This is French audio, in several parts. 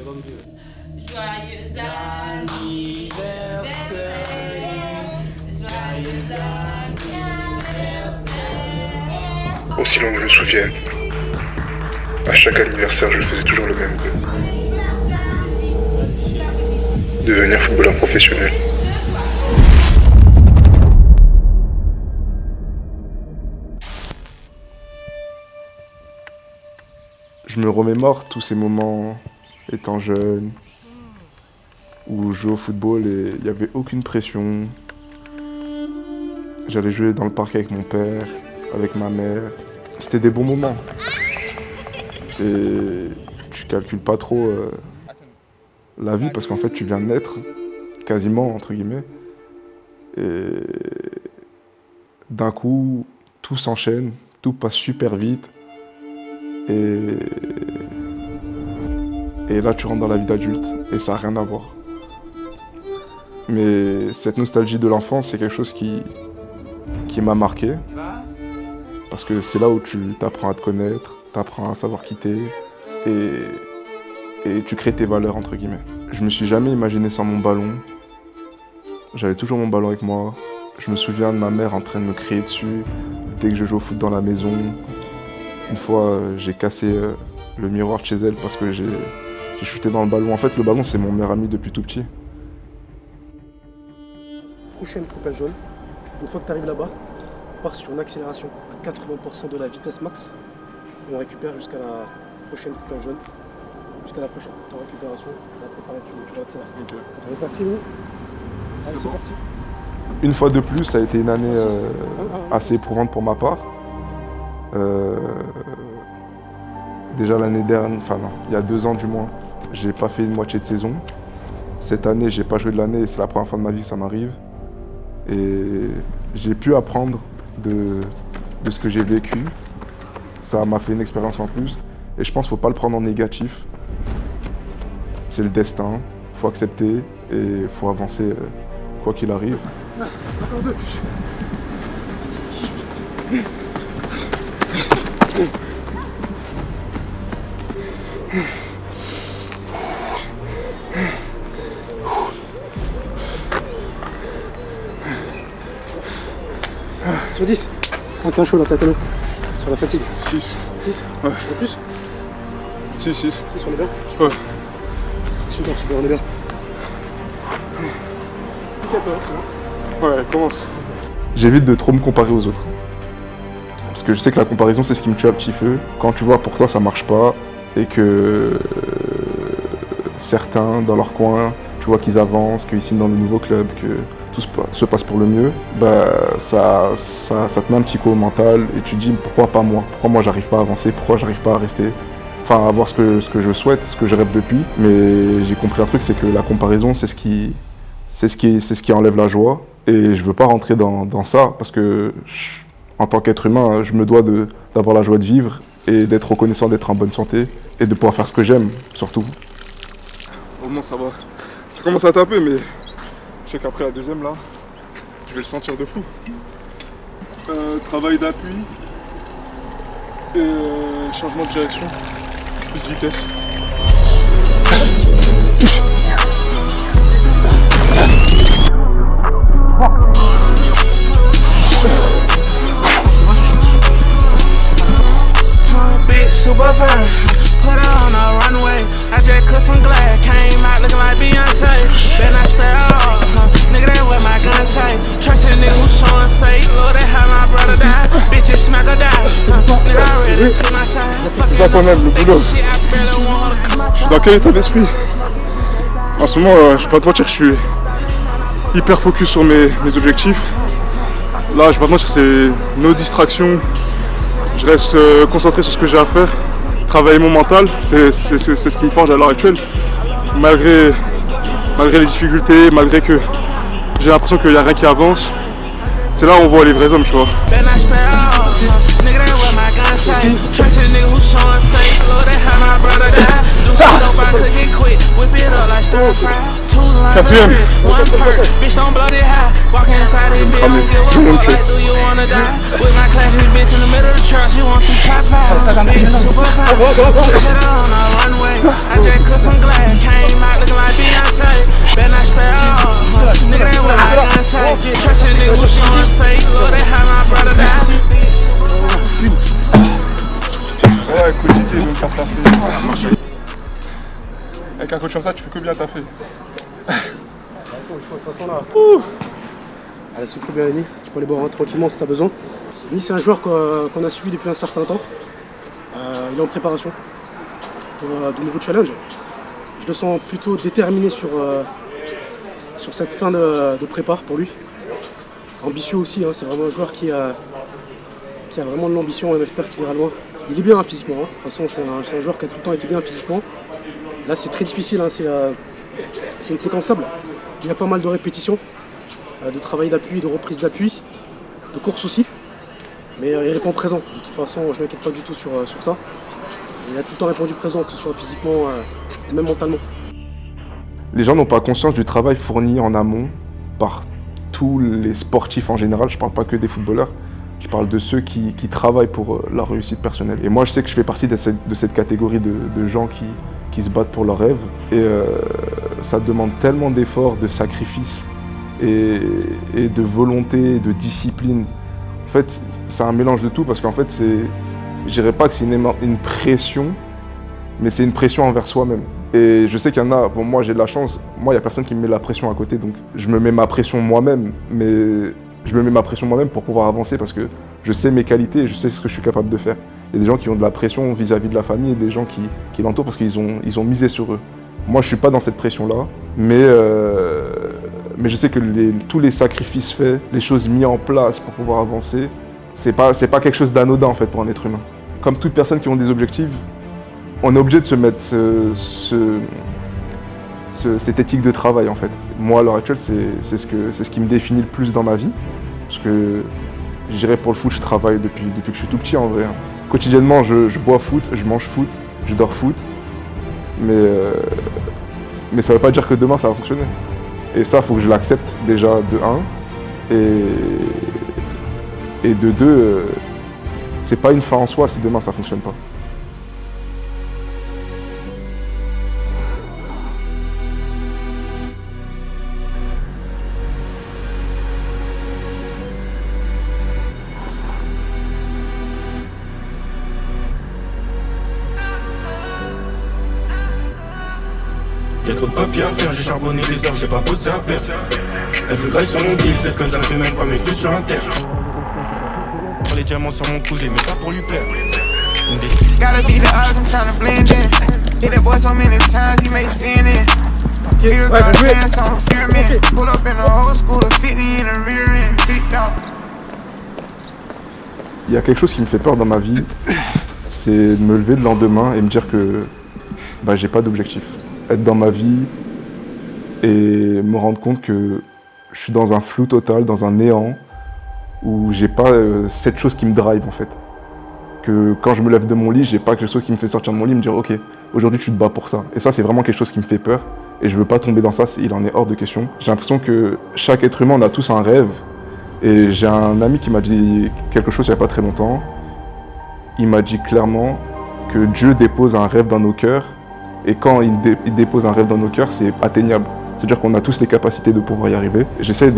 Joyeux anniversaire, joyeux anniversaire. Aussi long que je me souvienne, à chaque anniversaire, je faisais toujours le même vœu. Devenir footballeur professionnel. Je me remémore tous ces moments étant jeune, où je jouais au football et il n'y avait aucune pression. J'allais jouer dans le parc avec mon père, avec ma mère. C'était des bons moments. Et tu calcules pas trop la vie parce qu'en fait tu viens de naître, quasiment entre guillemets. Et d'un coup, tout s'enchaîne, tout passe super vite. Et là, tu rentres dans la vie d'adulte et ça n'a rien à voir. Mais cette nostalgie de l'enfance, c'est quelque chose qui m'a marqué. Parce que c'est là où tu t'apprends à te connaître, t'apprends à savoir quitter et tu crées tes valeurs, entre guillemets. Je me suis jamais imaginé sans mon ballon. J'avais toujours mon ballon avec moi. Je me souviens de ma mère en train de me crier dessus dès que je jouais au foot dans la maison. Une fois, j'ai cassé le miroir de chez elle parce que j'ai shooté dans le ballon. En fait, le ballon, c'est mon meilleur ami depuis tout petit. Prochaine coupelle jaune. Une fois que tu arrives là-bas, on part sur une accélération à 80% de la vitesse max. Et on récupère jusqu'à la prochaine coupelle jaune. Jusqu'à la prochaine. Tu es en récupération, on va préparer, tu réaccélères. Okay. On est parti, nous. Allez, c'est parti. Une fois de plus, ça a été une année assez éprouvante pour ma part. Déjà l'année dernière, enfin non, il y a 2 ans du moins, j'ai pas fait une moitié de saison. Cette année, j'ai pas joué de l'année et c'est la première fois de ma vie que ça m'arrive. Et j'ai pu apprendre de ce que j'ai vécu. Ça m'a fait une expérience en plus. Et je pense qu'il faut pas le prendre en négatif. C'est le destin, faut accepter et faut avancer quoi qu'il arrive. Encore 2. Sur 10. Prends un chaud là, t'as combien? Sur la fatigue? 6. 6? Ouais. En plus? 6. 6, on est bien? Ouais. Super, on est bien. Ouais, commence. J'évite de trop me comparer aux autres. Parce que je sais que la comparaison, c'est ce qui me tue à petit feu. Quand tu vois pour toi, ça marche pas, et que certains, dans leur coin, tu vois qu'ils avancent, qu'ils signent dans de nouveaux clubs, que tout se passe pour le mieux, bah, ça te met un petit coup au mental, et tu te dis pourquoi pas moi? Pourquoi moi j'arrive pas à avancer? Pourquoi j'arrive pas à rester? Enfin, à avoir ce que je souhaite, ce que je rêve depuis. Mais j'ai compris un truc, c'est que la comparaison, c'est ce qui enlève la joie. Et je veux pas rentrer dans ça, parce que en tant qu'être humain, je me dois d'avoir la joie de vivre et d'être reconnaissant d'être en bonne santé et de pouvoir faire ce que j'aime, surtout. Au moins ça va. Ça commence à taper, mais je sais qu'après la deuxième là, je vais le sentir de fou. Travail d'appui et changement de direction, plus vitesse. Super fine, put her on a runway. I just cut some glass, came out looking like Beyonce. Then I spare all, nigga, that what my gun say. Trust a nigga who's showing fake, Lord, that how my brother died. Bitches smack or die, nigga, I already pick my side. C'est ça qu'on aime, le boulot. Je suis dans quel état d'esprit? En ce moment, je vais pas te mentir, je suis hyper focus sur mes objectifs. Là, je vais pas te mentir, c'est nos distractions. Je reste concentré sur ce que j'ai à faire, travailler mon mental, c'est ce qui me forge à l'heure actuelle. Malgré les difficultés, malgré que j'ai l'impression qu'il n'y a rien qui avance, c'est là où on voit les vrais hommes, tu vois. Quatrième. cause I'm glad. Came out looking like Beyonce. Better not spare all. Nigga, that what I gonna say. Trusting niggas who showing fake. Lord, they had my brother die. Ouais, coach, il veut me faire taffer. Avec un coach comme ça, tu peux que bien taffer. Il faut, de toute façon là. Allez, souffle bien, Lenny. Tu peux aller boire tranquillement si t'as besoin. Lenny, c'est un joueur qu'on a suivi depuis un certain temps. Il est en préparation pour de nouveaux challenges. Je le sens plutôt déterminé sur cette fin de prépa pour lui. Ambitieux aussi, hein, c'est vraiment un joueur qui a vraiment de l'ambition et on espère qu'il ira loin. Il est bien hein, physiquement, hein. De toute façon c'est un joueur qui a tout le temps été bien physiquement. Là c'est très difficile, hein, c'est une séquençable. Il y a pas mal de répétitions, de travail d'appui, de reprise d'appui, de course aussi. Mais il répond présent, de toute façon je ne m'inquiète pas du tout sur ça. Il a tout le temps répondu présent, que ce soit physiquement et même mentalement. Les gens n'ont pas conscience du travail fourni en amont par tous les sportifs en général, je parle pas que des footballeurs. Je parle de ceux qui travaillent pour la réussite personnelle. Et moi, je sais que je fais partie de cette catégorie de gens qui se battent pour leurs rêves. Et ça demande tellement d'efforts, de sacrifices et de volonté, de discipline. En fait, c'est un mélange de tout parce qu'en fait, je dirais pas que c'est une pression, mais c'est une pression envers soi-même. Et je sais qu'il y en a, bon moi j'ai de la chance, moi il n'y a personne qui me met la pression à côté, donc je me mets ma pression moi-même, mais je me mets ma pression moi-même pour pouvoir avancer parce que je sais mes qualités et je sais ce que je suis capable de faire. Il y a des gens qui ont de la pression vis-à-vis de la famille et des gens qui l'entourent parce qu'ils ont misé sur eux. Moi je suis pas dans cette pression-là, mais je sais que tous les sacrifices faits, les choses mises en place pour pouvoir avancer, c'est pas quelque chose d'anodin en fait pour un être humain. Comme toute personne qui ont des objectifs, on est obligé de se mettre cette éthique de travail en fait. Moi à l'heure actuelle c'est ce qui me définit le plus dans ma vie. Parce que je dirais pour le foot je travaille depuis que je suis tout petit en vrai. Quotidiennement je bois foot, je mange foot, je dors foot. Mais ça veut pas dire que demain ça va fonctionner. Et ça faut que je l'accepte déjà de 1. Et de 2, c'est pas une fin en soi si demain ça fonctionne pas. Y'a trop de papier à faire, j'ai charbonné des heures, j'ai pas bossé à perdre. Elle veut grailler sur mon pied, cette conne j'en fais même pas mes vues sur un terre. Pour les diamants sur mon cou, je les mets pas pour lui perdre. Gotta be the odds, I'm tryna blend in. Hit that boy so many times, he may sin it. Here got pants on fear me. Pull up in the whole school of 50 in the rear end. Big dog. Il y a quelque chose qui me fait peur dans ma vie, c'est de me lever le lendemain et me dire que j'ai pas d'objectif. Être dans ma vie et me rendre compte que je suis dans un flou total, dans un néant, où j'ai pas cette chose qui me drive en fait. Que quand je me lève de mon lit, j'ai pas quelque chose qui me fait sortir de mon lit et me dire ok, aujourd'hui tu te bats pour ça. Et ça c'est vraiment quelque chose qui me fait peur et je veux pas tomber dans ça, il en est hors de question. J'ai l'impression que chaque être humain, on a tous un rêve. Et j'ai un ami qui m'a dit quelque chose il y a pas très longtemps. Il m'a dit clairement que Dieu dépose un rêve dans nos cœurs. Et quand il dépose un rêve dans nos cœurs, c'est atteignable. C'est-à-dire qu'on a tous les capacités de pouvoir y arriver. J'essaie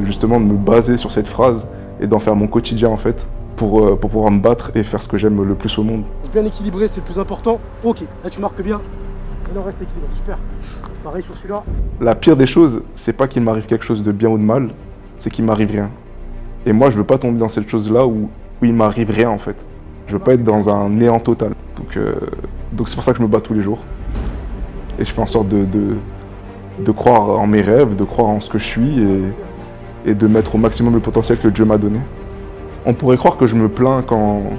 justement de me baser sur cette phrase et d'en faire mon quotidien en fait, pour pouvoir me battre et faire ce que j'aime le plus au monde. C'est bien équilibré, c'est le plus important. Ok, là tu marques bien. Et là on reste équilibré, super. Pareil sur celui-là. La pire des choses, c'est pas qu'il m'arrive quelque chose de bien ou de mal, c'est qu'il m'arrive rien. Et moi je veux pas tomber dans cette chose-là où il m'arrive rien en fait. Je veux pas être dans un néant total. Donc c'est pour ça que je me bats tous les jours. Et je fais en sorte de croire en mes rêves, de croire en ce que je suis et de mettre au maximum le potentiel que Dieu m'a donné. On pourrait croire que je me plains quand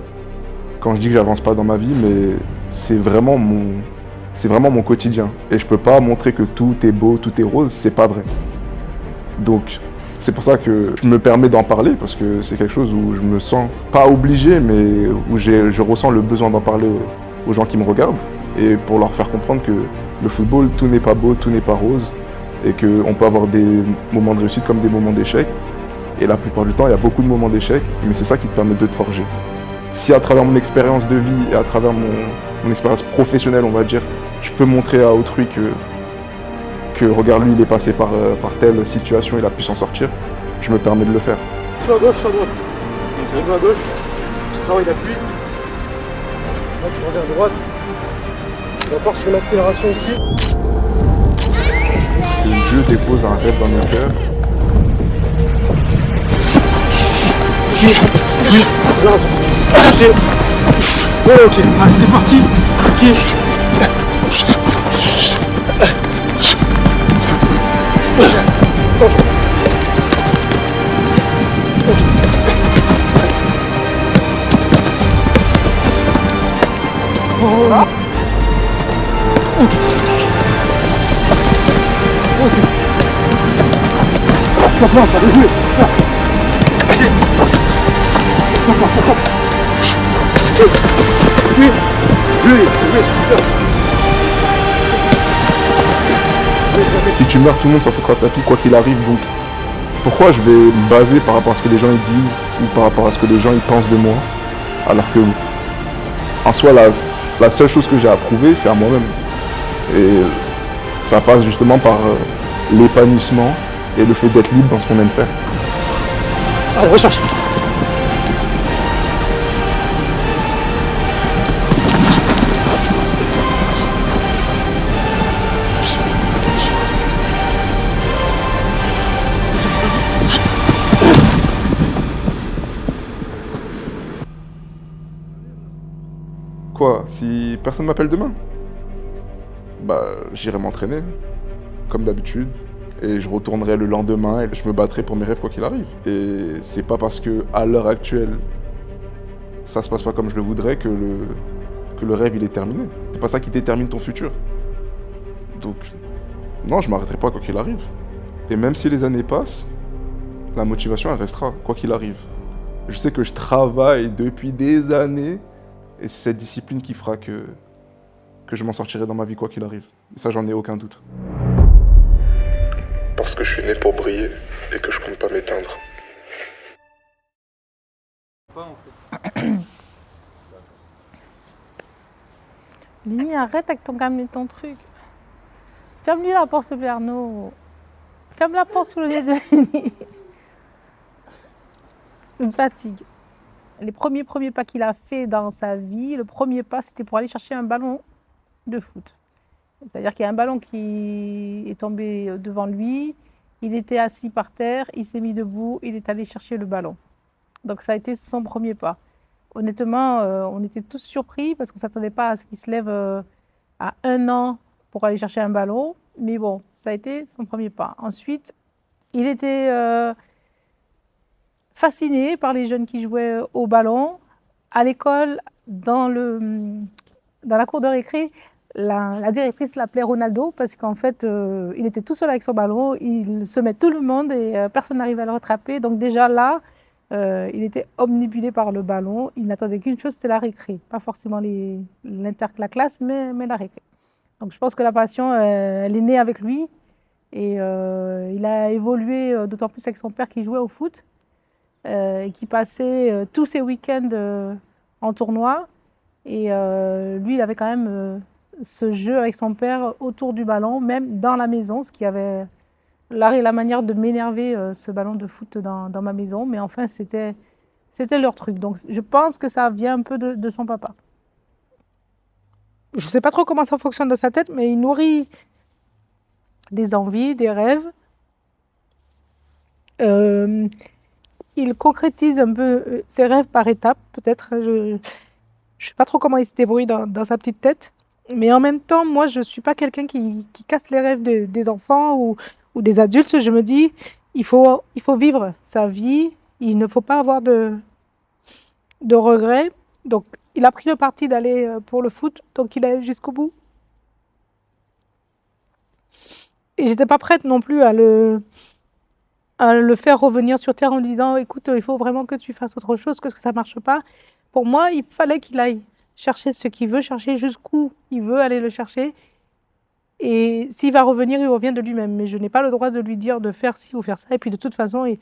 je dis que j'avance pas dans ma vie, mais c'est vraiment mon quotidien. Et je peux pas montrer que tout est beau, tout est rose, c'est pas vrai. Donc c'est pour ça que je me permets d'en parler, parce que c'est quelque chose où je me sens pas obligé, mais où je ressens le besoin d'en parler aux gens qui me regardent, et pour leur faire comprendre que le football, tout n'est pas beau, tout n'est pas rose, et qu'on peut avoir des moments de réussite comme des moments d'échec. Et la plupart du temps, il y a beaucoup de moments d'échec, mais c'est ça qui te permet de te forger. Si à travers mon expérience de vie et à travers mon expérience professionnelle, on va dire, je peux montrer à autrui que regarde, lui, il est passé par telle situation, il a pu s'en sortir, je me permets de le faire. Soit à gauche, soit à droite. Si tu vas à gauche, tu travailles d'appui. Là, tu reviens à droite. On part sur une accélération ici. Et Dieu dépose un rêve dans mon cœur. Oui, là, lâchez. Oh, ok, allez, c'est parti. Ok. Sans jeu. Stop, non, ça veut jouer. Si tu meurs, tout le monde s'en foutra de ta fille, quoi qu'il arrive. Donc, pourquoi je vais me baser par rapport à ce que les gens ils disent ou par rapport à ce que les gens ils pensent de moi, alors que, en soi, la seule chose que j'ai à prouver, c'est à moi-même. Et ça passe justement par l'épanouissement et le fait d'être libre dans ce qu'on aime faire. Allez, recherche. Quoi, si personne m'appelle demain? Bah, j'irai m'entraîner, comme d'habitude, et je retournerai le lendemain et je me battrai pour mes rêves quoi qu'il arrive. Et c'est pas parce que, à l'heure actuelle, ça se passe pas comme je le voudrais que le rêve il est terminé. C'est pas ça qui détermine ton futur. Donc, non, je m'arrêterai pas quoi qu'il arrive. Et même si les années passent, la motivation elle restera, quoi qu'il arrive. Je sais que je travaille depuis des années, et c'est cette discipline qui fera que je m'en sortirai dans ma vie quoi qu'il arrive. Et ça, j'en ai aucun doute. Parce que je suis né pour briller et que je compte pas m'éteindre. Lini, arrête avec ton truc. Ferme-lui la porte, s'il te plaît, Arnaud. Ferme la porte sous le nez de Lini. Il me fatigue. Les premiers pas qu'il a fait dans sa vie, le premier pas, c'était pour aller chercher un ballon de foot. C'est-à-dire qu'il y a un ballon qui est tombé devant lui, il était assis par terre, il s'est mis debout, il est allé chercher le ballon. Donc ça a été son premier pas. Honnêtement, on était tous surpris parce qu'on ne s'attendait pas à ce qu'il se lève à 1 an pour aller chercher un ballon. Mais bon, ça a été son premier pas. Ensuite, il était fasciné par les jeunes qui jouaient au ballon. À l'école, dans la cour de récré, la directrice l'appelait Ronaldo parce qu'en fait, il était tout seul avec son ballon, il semait tout le monde et personne n'arrivait à le rattraper. Donc déjà là, il était omnibulé par le ballon. Il n'attendait qu'une chose, c'était la récré. Pas forcément la classe, mais la récré. Donc je pense que la passion, elle est née avec lui. Et il a évolué d'autant plus avec son père qui jouait au foot. Et qui passait tous ses week-ends en tournoi. Et lui, il avait quand même ce jeu avec son père autour du ballon, même dans la maison, ce qui avait l'art et la manière de m'énerver ce ballon de foot dans ma maison. Mais enfin, c'était leur truc. Donc je pense que ça vient un peu de son papa. Je ne sais pas trop comment ça fonctionne dans sa tête, mais il nourrit des envies, des rêves. Il concrétise un peu ses rêves par étapes, peut-être. Je ne sais pas trop comment il se débrouille dans sa petite tête. Mais en même temps, moi, je ne suis pas quelqu'un qui casse les rêves des enfants ou des adultes. Je me dis, il faut vivre sa vie. Il ne faut pas avoir de regrets. Donc, il a pris le parti d'aller pour le foot. Donc, il est allé jusqu'au bout. Et je n'étais pas prête non plus à le faire revenir sur terre en disant écoute, il faut vraiment que tu fasses autre chose, que ça ne marche pas. Pour moi, il fallait qu'il aille chercher ce qu'il veut chercher, jusqu'où il veut aller le chercher. Et s'il va revenir, il revient de lui-même. Mais je n'ai pas le droit de lui dire de faire ci ou faire ça. Et puis de toute façon,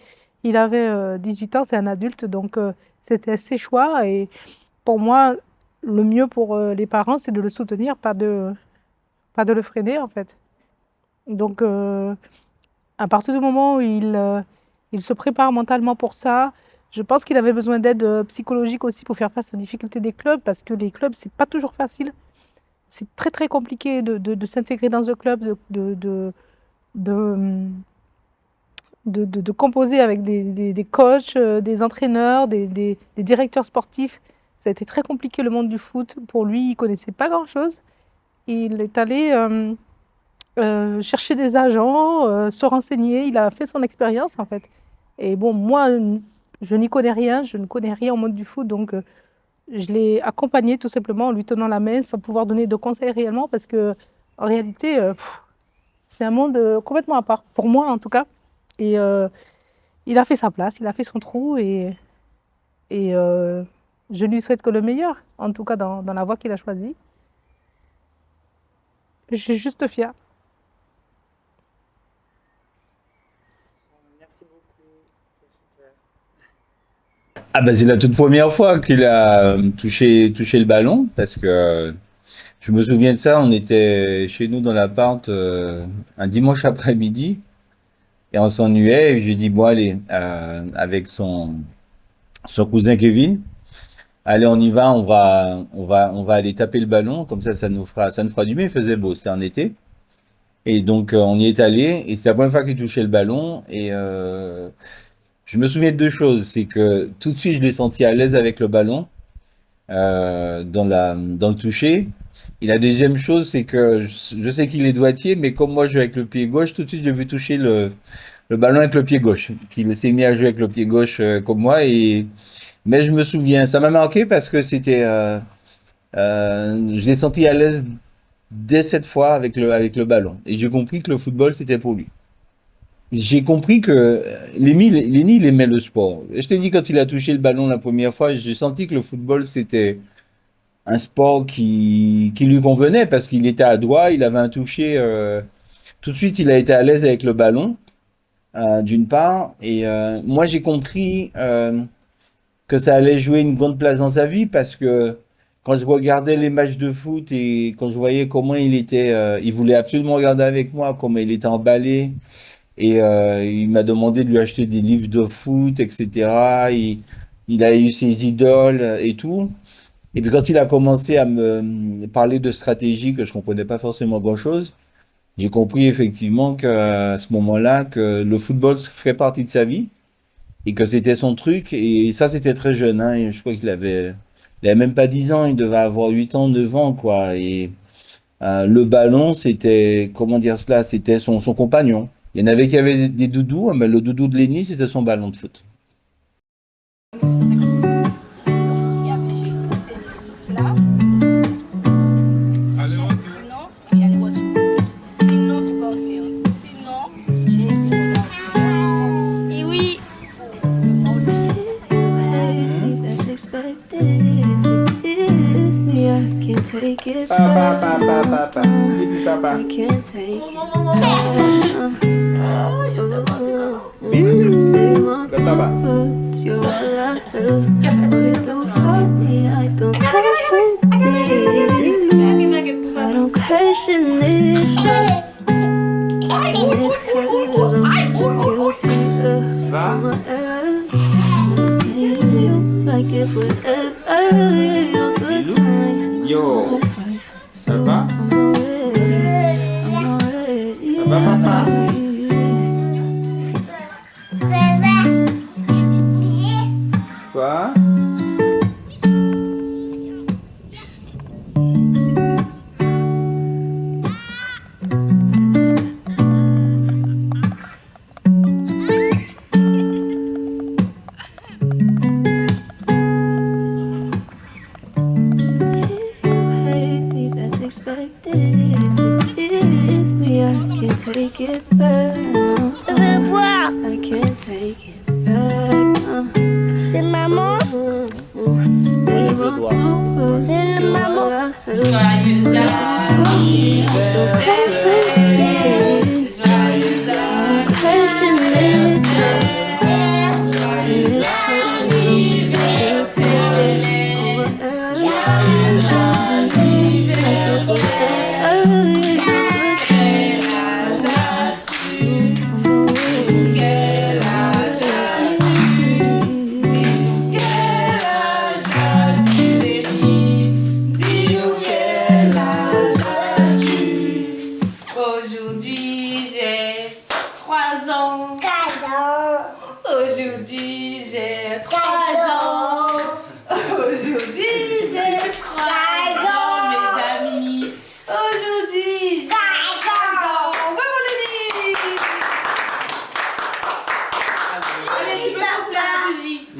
il avait 18 ans, c'est un adulte, donc c'était ses choix. Et pour moi, le mieux pour les parents, c'est de le soutenir, pas de pas de le freiner en fait. Donc à partir du moment où il se prépare mentalement pour ça, je pense qu'il avait besoin d'aide psychologique aussi pour faire face aux difficultés des clubs, parce que les clubs, c'est pas toujours facile. C'est très très compliqué de s'intégrer dans un club, de, de composer avec des coachs, des entraîneurs, des directeurs sportifs. Ça a été très compliqué le monde du foot. Pour lui, il connaissait pas grand-chose. Il est allé chercher des agents, se renseigner. Il a fait son expérience en fait. Et bon, moi, je n'y connais rien. Je ne connais rien au monde du foot, donc je l'ai accompagné tout simplement en lui tenant la main sans pouvoir donner de conseils réellement, parce que en réalité, c'est un monde complètement à part, pour moi en tout cas. Et il a fait sa place, il a fait son trou, et je lui souhaite que le meilleur, en tout cas dans la voie qu'il a choisie. Je suis juste fière. Merci beaucoup, c'est super. Ah bah c'est la toute première fois qu'il a touché le ballon, parce que je me souviens de ça, on était chez nous dans l'appart un dimanche après-midi et on s'ennuyait, et j'ai dit bon allez, avec son cousin Kevin, allez on y va, on va aller taper le ballon, comme ça nous fera du bien. Il faisait beau, c'était en été. Et donc on y est allé, et c'est la première fois qu'il touchait le ballon, et je me souviens de deux choses. C'est que tout de suite je l'ai senti à l'aise avec le ballon, dans le toucher. Et la deuxième chose, c'est que je sais qu'il est droitier, mais comme moi je joue avec le pied gauche, tout de suite je l'ai vu toucher le ballon avec le pied gauche. Qu'il s'est mis à jouer avec le pied gauche comme moi, mais je me souviens, ça m'a marqué parce que c'était, je l'ai senti à l'aise dès cette fois avec le ballon. Et j'ai compris que le football, c'était pour lui. J'ai compris que Léni, il aimait le sport. Je t'ai dit, quand il a touché le ballon la première fois, j'ai senti que le football, c'était un sport qui lui convenait, parce qu'il était adroit, il avait un toucher. Tout de suite, il a été à l'aise avec le ballon, d'une part. Et moi, j'ai compris que ça allait jouer une grande place dans sa vie, parce que quand je regardais les matchs de foot et quand je voyais comment il était, il voulait absolument regarder avec moi, comment il était emballé, et il m'a demandé de lui acheter des livres de foot, etc. Il a eu ses idoles et tout. Et puis quand il a commencé à me parler de stratégie, que je comprenais pas forcément grand-chose, j'ai compris effectivement qu'à ce moment-là, que le football ferait partie de sa vie et que c'était son truc. Et ça, c'était très jeune, hein. Et je crois qu'il avait même pas 10 ans, il devait avoir 8 ans, 9 ans, quoi. Et le ballon, c'était, comment dire cela, c'était son compagnon. Il y en avait qui avaient des doudous, mais le doudou de Léni, c'était son ballon de foot. Take it back. I can't take it back. They want to put you alive. What you do for me, I don't question it. I don't question it. And it's 'cause I'm guilty of my errors. Like it's whatever your good time. Yo, ça va? Ça va, papa? Quoi? Take it back. I can't take it back. C'est maman. Lève le doigt. C'est maman.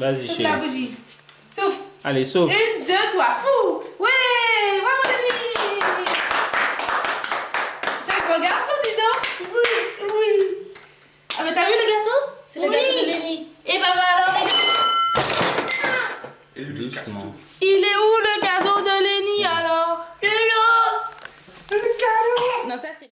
Vas-y, Souffle la chérie. bougie. Souffle. Allez, sauf. 1, 2, 3. Fou. Ouais. Bravo, Lenny. T'es un gros garçon, dis donc. Oui, oui. Ah, mais t'as vu le gâteau? C'est le gâteau de Lenny. Et papa, alors, Et lui, doucement. il est où le cadeau de Lenny alors? Le cadeau. Non, ça c'est...